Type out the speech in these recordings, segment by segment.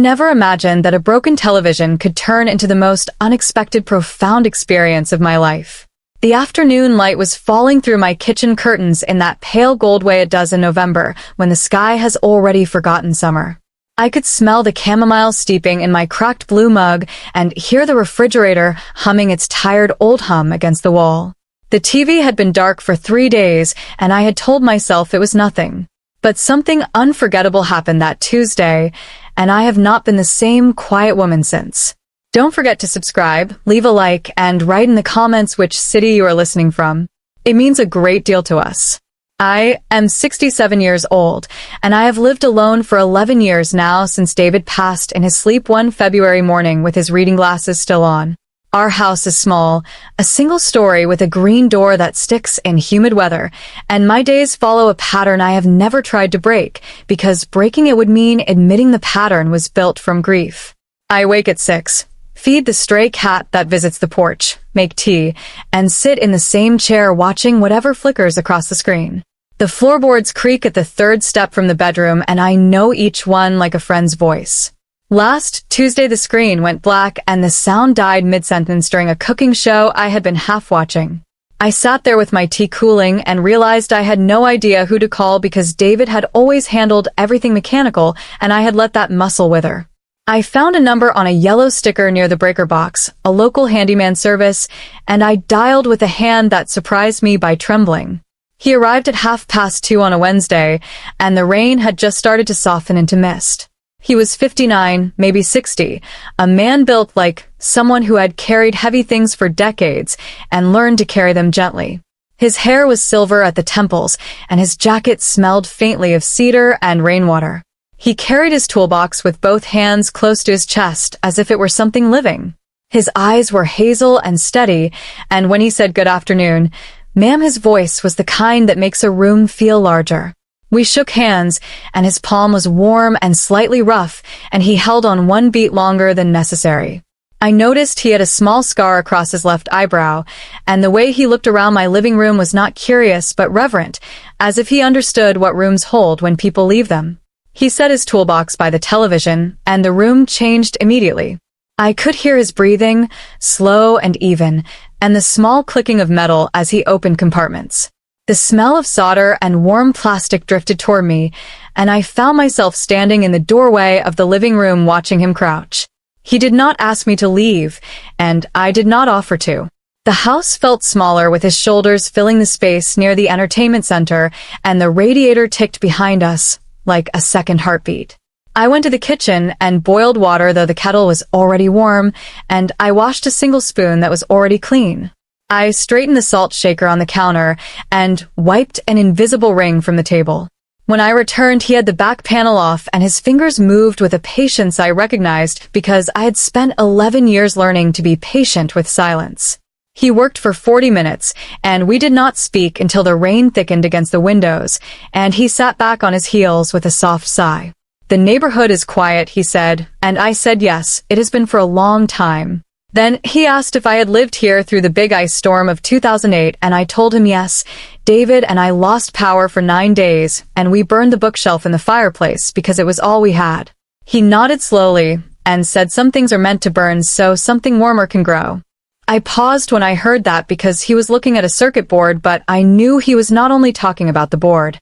never imagined that a broken television could turn into the most unexpected, profound experience of my life. The afternoon light was falling through my kitchen curtains in that pale gold way it does in November, when the sky has already forgotten summer. I could smell the chamomile steeping in my cracked blue mug and hear the refrigerator humming its tired old hum against the wall. The TV had been dark for 3 days, and I had told myself it was nothing. But something unforgettable happened that Tuesday, and I have not been the same quiet woman since. Don't forget to subscribe, leave a like, and write in the comments which city you are listening from. It means a great deal to us. I am 67 years old, and I have lived alone for 11 years now since David passed in his sleep one February morning with his reading glasses still on. Our house is small, a single story with a green door that sticks in humid weather, and my days follow a pattern I have never tried to break, because breaking it would mean admitting the pattern was built from grief. I wake at 6, feed the stray cat that visits the porch, make tea, and sit in the same chair watching whatever flickers across the screen. The floorboards creak at the third step from the bedroom, and I know each one like a friend's voice. Last Tuesday the screen went black and the sound died mid-sentence during a cooking show I had been half watching. I sat there with my tea cooling and realized I had no idea who to call because David had always handled everything mechanical and I had let that muscle wither. I found a number on a yellow sticker near the breaker box, a local handyman service, and I dialed with a hand that surprised me by trembling. He arrived at 2:30 on a Wednesday, and the rain had just started to soften into mist. He was 59, maybe 60, a man built like someone who had carried heavy things for decades and learned to carry them gently. His hair was silver at the temples, and his jacket smelled faintly of cedar and rainwater. He carried his toolbox with both hands close to his chest as if it were something living. His eyes were hazel and steady, and when he said good afternoon, ma'am, his voice was the kind that makes a room feel larger. We shook hands, and his palm was warm and slightly rough, and he held on one beat longer than necessary. I noticed he had a small scar across his left eyebrow, and the way he looked around my living room was not curious but reverent, as if he understood what rooms hold when people leave them. He set his toolbox by the television, and the room changed immediately. I could hear his breathing, slow and even, and the small clicking of metal as he opened compartments. The smell of solder and warm plastic drifted toward me, and I found myself standing in the doorway of the living room watching him crouch. He did not ask me to leave, and I did not offer to. The house felt smaller with his shoulders filling the space near the entertainment center, and the radiator ticked behind us like a second heartbeat. I went to the kitchen and boiled water though the kettle was already warm, and I washed a single spoon that was already clean. I straightened the salt shaker on the counter and wiped an invisible ring from the table. When I returned, he had the back panel off and his fingers moved with a patience I recognized because I had spent 11 years learning to be patient with silence. He worked for 40 minutes, and we did not speak until the rain thickened against the windows, and he sat back on his heels with a soft sigh. The neighborhood is quiet, he said, and I said yes, it has been for a long time. Then he asked if I had lived here through the big ice storm of 2008, and I told him yes. David and I lost power for 9 days, and we burned the bookshelf in the fireplace because it was all we had. He nodded slowly and said some things are meant to burn so something warmer can grow. I paused when I heard that because he was looking at a circuit board, but I knew he was not only talking about the board.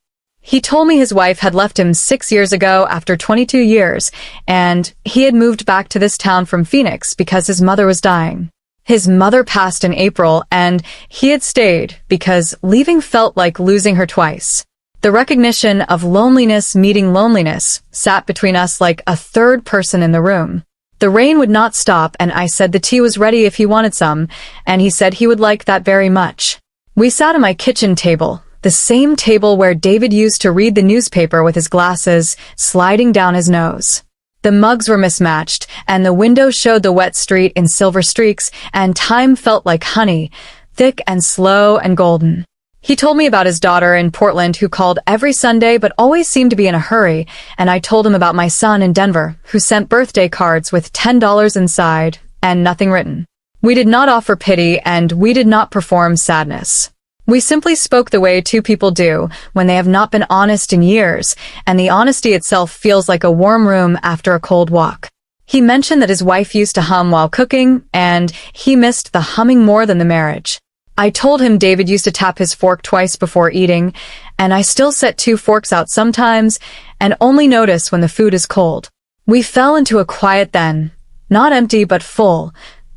He told me his wife had left him 6 years ago after 22 years, and he had moved back to this town from Phoenix because his mother was dying. His mother passed in April, and he had stayed because leaving felt like losing her twice. The recognition of loneliness meeting loneliness sat between us like a third person in the room. The rain would not stop, and I said the tea was ready if he wanted some, and he said he would like that very much. We sat at my kitchen table, the same table where David used to read the newspaper with his glasses sliding down his nose. The mugs were mismatched, and the window showed the wet street in silver streaks, and time felt like honey, thick and slow and golden. He told me about his daughter in Portland who called every Sunday but always seemed to be in a hurry, and I told him about my son in Denver who sent birthday cards with $10 inside and nothing written. We did not offer pity, and we did not perform sadness. We simply spoke the way two people do when they have not been honest in years, and the honesty itself feels like a warm room after a cold walk. He mentioned that his wife used to hum while cooking, and he missed the humming more than the marriage. I told him David used to tap his fork twice before eating, and I still set 2 forks out sometimes, and only notice when the food is cold. We fell into a quiet then, not empty but full,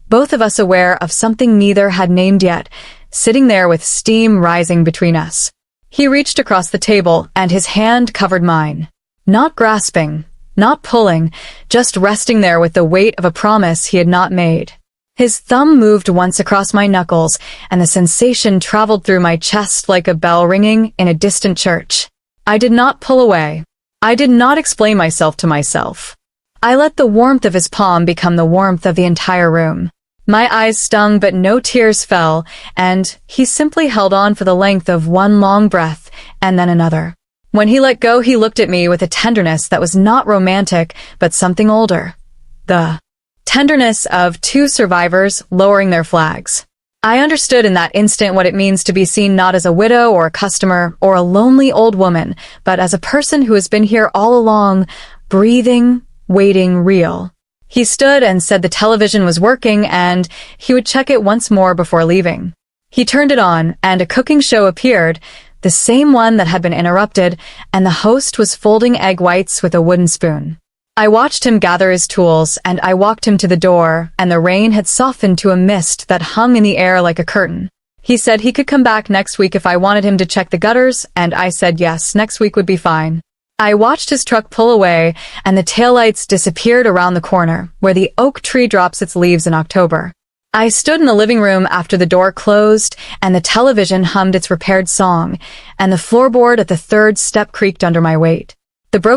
both of us aware of something neither had named yet, sitting there with steam rising between us. He reached across the table, and his hand covered mine. Not grasping, not pulling, just resting there with the weight of a promise he had not made. His thumb moved once across my knuckles, and the sensation traveled through my chest like a bell ringing in a distant church. I did not pull away. I did not explain myself to myself. I let the warmth of his palm become the warmth of the entire room. My eyes stung, but no tears fell, and he simply held on for the length of one long breath, and then another. When he let go, he looked at me with a tenderness that was not romantic, but something older. The tenderness of 2 survivors lowering their flags. I understood in that instant what it means to be seen not as a widow or a customer or a lonely old woman, but as a person who has been here all along, breathing, waiting, real. He stood and said the television was working and he would check it once more before leaving. He turned it on, and a cooking show appeared, the same one that had been interrupted, and the host was folding egg whites with a wooden spoon. I watched him gather his tools, and I walked him to the door, and the rain had softened to a mist that hung in the air like a curtain. He said he could come back next week if I wanted him to check the gutters, and I said yes, next week would be fine. I watched his truck pull away, and the taillights disappeared around the corner, where the oak tree drops its leaves in October. I stood in the living room after the door closed, and the television hummed its repaired song, and the floorboard at the 3rd step creaked under my weight. The broken